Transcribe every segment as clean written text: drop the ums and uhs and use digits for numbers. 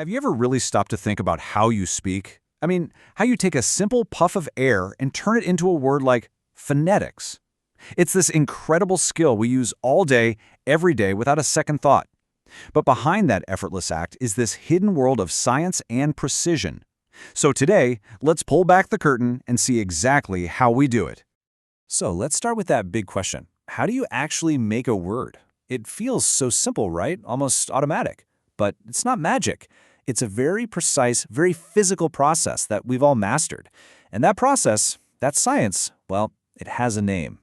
Have you ever really stopped to think about how you speak? I mean, how you take a simple puff of air and turn it into a word like phonetics. It's this incredible skill we use all day, every day, without a second thought. But behind that effortless act is this hidden world of science and precision. So today, let's pull back the curtain and see exactly how we do it. So let's start with that big question. How do you actually make a word? It feels so simple, right? Almost automatic. But it's not magic. It's a very precise, very physical process that we've all mastered. And that process, that science, well, it has a name.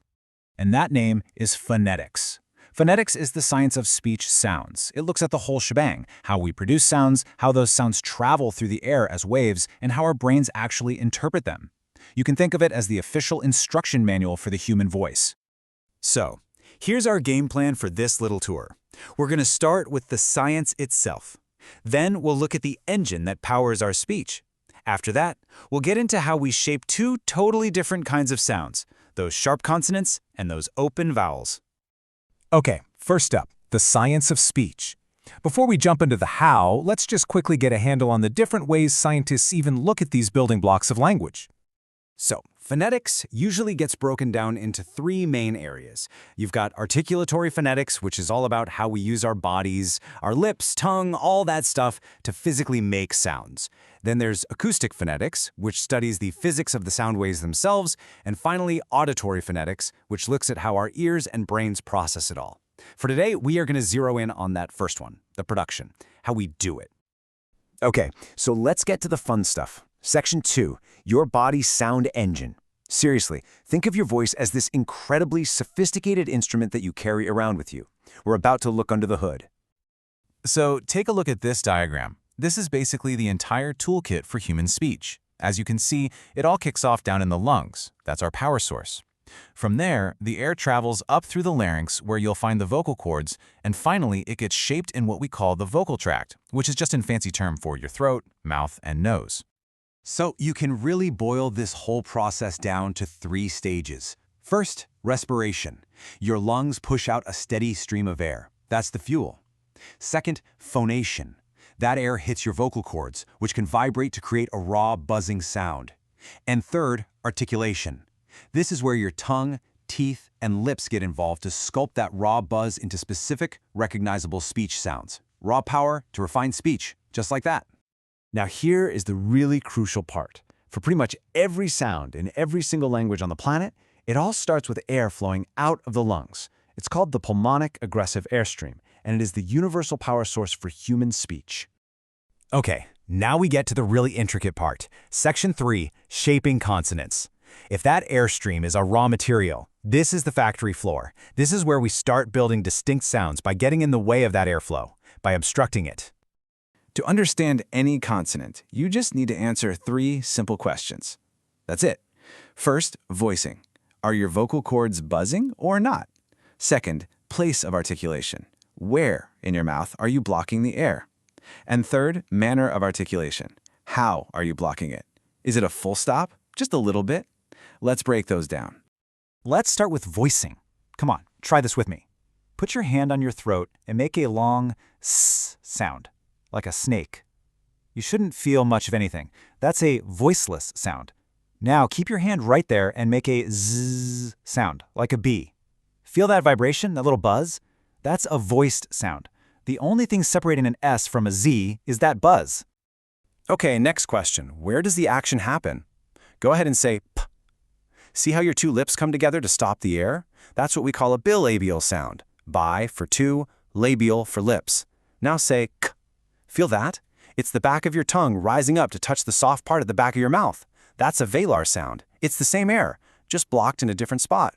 And that name is phonetics. Phonetics is the science of speech sounds. It looks at the whole shebang, how we produce sounds, how those sounds travel through the air as waves, and how our brains actually interpret them. You can think of it as the official instruction manual for the human voice. So, here's our game plan for this little tour. We're going to start with the science itself. Then we'll look at the engine that powers our speech. After that, we'll get into how we shape two totally different kinds of sounds, those sharp consonants and those open vowels. Okay, first up, the science of speech. Before we jump into the how, let's just quickly get a handle on the different ways scientists even look at these building blocks of language. So, phonetics usually gets broken down into three main areas. You've got articulatory phonetics, which is all about how we use our bodies, our lips, tongue, all that stuff to physically make sounds. Then there's acoustic phonetics, which studies the physics of the sound waves themselves. And finally, auditory phonetics, which looks at how our ears and brains process it all. For today, we are going to zero in on that first one, the production, how we do it. Okay, so let's get to the fun stuff. Section 2, your body's sound engine. Seriously, think of your voice as this incredibly sophisticated instrument that you carry around with you. We're about to look under the hood. So take a look at this diagram. This is basically the entire toolkit for human speech. As you can see, it all kicks off down in the lungs. That's our power source. From there, the air travels up through the larynx where you'll find the vocal cords, and finally it gets shaped in what we call the vocal tract, which is just a fancy term for your throat, mouth, and nose. So you can really boil this whole process down to three stages. First, respiration. Your lungs push out a steady stream of air. That's the fuel. Second, phonation. That air hits your vocal cords, which can vibrate to create a raw, buzzing sound. And third, articulation. This is where your tongue, teeth, and lips get involved to sculpt that raw buzz into specific, recognizable speech sounds. Raw power to refine speech, just like that. Now here is the really crucial part. For pretty much every sound in every single language on the planet, it all starts with air flowing out of the lungs. It's called the pulmonic aggressive airstream, and it is the universal power source for human speech. Okay, now we get to the really intricate part. Section 3, shaping consonants. If that airstream is our raw material, this is the factory floor. This is where we start building distinct sounds by getting in the way of that airflow, by obstructing it. To understand any consonant, you just need to answer three simple questions. That's it. First, voicing. Are your vocal cords buzzing or not? Second, place of articulation. Where in your mouth are you blocking the air? And third, manner of articulation. How are you blocking it? Is it a full stop? Just a little bit? Let's break those down. Let's start with voicing. Come on, try this with me. Put your hand on your throat and make a long s sound, like a snake. You shouldn't feel much of anything. That's a voiceless sound. Now keep your hand right there and make a zzz sound, like a bee. Feel that vibration, that little buzz? That's a voiced sound. The only thing separating an S from a Z is that buzz. Okay, next question. Where does the action happen? Go ahead and say p. See how your two lips come together to stop the air? That's what we call a bilabial sound. Bi for two, labial for lips. Now say k. Feel that? It's the back of your tongue rising up to touch the soft part at the back of your mouth. That's a velar sound. It's the same air, just blocked in a different spot.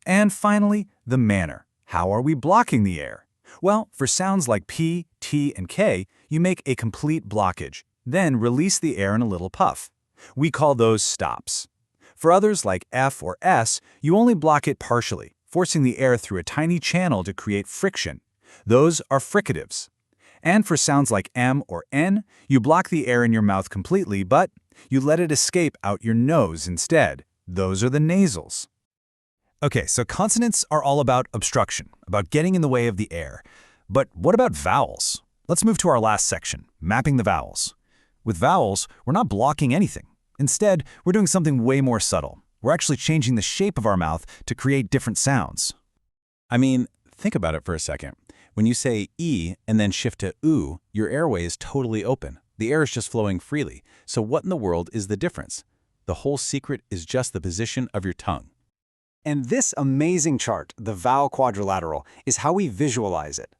And finally, the manner. How are we blocking the air? Well, for sounds like P, T, and K, you make a complete blockage, then release the air in a little puff. We call those stops. For others like F or S, you only block it partially, forcing the air through a tiny channel to create friction. Those are fricatives. And for sounds like M or N, you block the air in your mouth completely, but you let it escape out your nose instead. Those are the nasals. Okay, so consonants are all about obstruction, about getting in the way of the air. But what about vowels? Let's move to our last section, mapping the vowels. With vowels, we're not blocking anything. Instead, we're doing something way more subtle. We're actually changing the shape of our mouth to create different sounds. I mean, think about it for a second. When you say E and then shift to oo, your airway is totally open. The air is just flowing freely. So what in the world is the difference? The whole secret is just the position of your tongue. And this amazing chart, the vowel quadrilateral, is how we visualize it.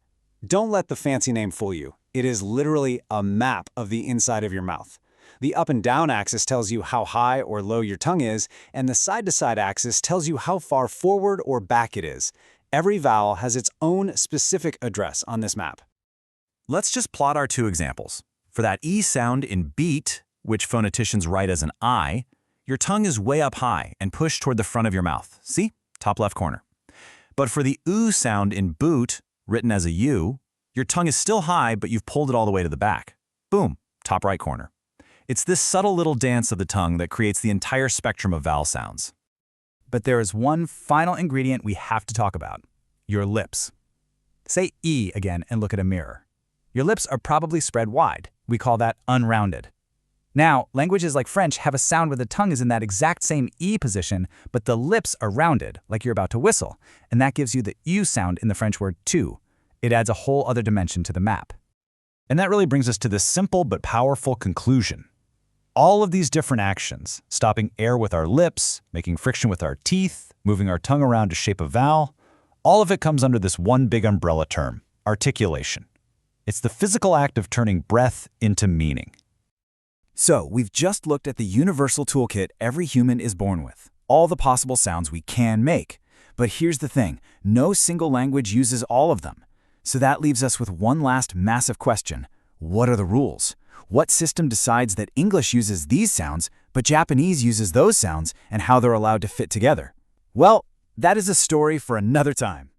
Don't let the fancy name fool you. It is literally a map of the inside of your mouth. The up and down axis tells you how high or low your tongue is, and the side-to-side axis tells you how far forward or back it is. Every vowel has its own specific address on this map. Let's just plot our two examples. For that E sound in beat, which phoneticians write as an I, your tongue is way up high and pushed toward the front of your mouth. See? Top left corner. But for the oo sound in boot, written as a U, your tongue is still high, but you've pulled it all the way to the back. Boom, top right corner. It's this subtle little dance of the tongue that creates the entire spectrum of vowel sounds. But there is one final ingredient we have to talk about: your lips. Say E again and look at a mirror. Your lips are probably spread wide. We call that unrounded. Now, languages like French have a sound where the tongue is in that exact same E position, but the lips are rounded, like you're about to whistle, and that gives you the U sound in the French word tu. It adds a whole other dimension to the map. And that really brings us to this simple but powerful conclusion. All of these different actions, stopping air with our lips, making friction with our teeth, moving our tongue around to shape a vowel, all of it comes under this one big umbrella term, articulation. It's the physical act of turning breath into meaning. So, we've just looked at the universal toolkit every human is born with, all the possible sounds we can make. But here's the thing, no single language uses all of them. So that leaves us with one last massive question. What are the rules? What system decides that English uses these sounds, but Japanese uses those sounds, and how they're allowed to fit together? Well, that is a story for another time.